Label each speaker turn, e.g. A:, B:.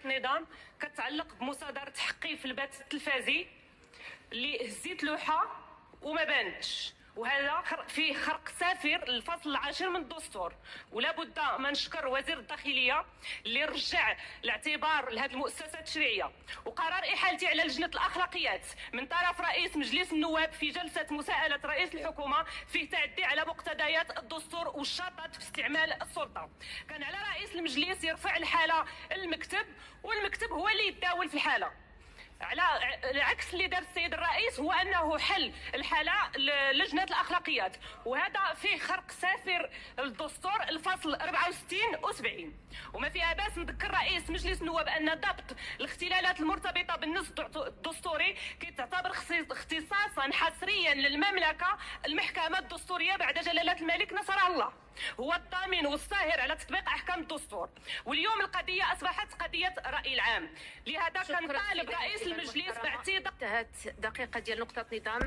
A: النظام كتعلق بمصادرة حقي في البث التلفازي اللي هزيت لوحة وما بانتش، وهذا فيه خرق سافر للفصل العاشر من الدستور. ولا بد ما نشكر وزير الداخليه اللي رجع الاعتبار لهذه المؤسسه التشريعيه. وقرار احالتي على لجنه الاخلاقيات من طرف رئيس مجلس النواب في جلسه مساءله رئيس الحكومه فيه تعدي على مقتضيات الدستور والشطط في استعمال السلطه. كان على رئيس المجلس يرفع الحاله المكتب، والمكتب هو اللي يتداول في الحاله. على عكس اللي دار السيد الرئيس هو انه حل الحاله لجنه الاخلاقيات، وهذا فيه خرق سافر الدستور الفصل 64 و70. وما فيها باس نذكر رئيس مجلس النواب ان ضبط الاختلالات المرتبطه بالنص الدستوري كتعتبر اختصاصا حصريا للمملكه. المحكمه الدستوريه بعد جلاله الملك نصره الله هو الضامن والساهر على تطبيق احكام الدستور، واليوم القضيه اصبحت قضيه الراي العام. لهذا كان طالب رئيس المجلس باعتبار
B: انتهت دقيقه ديال نقطه نظام.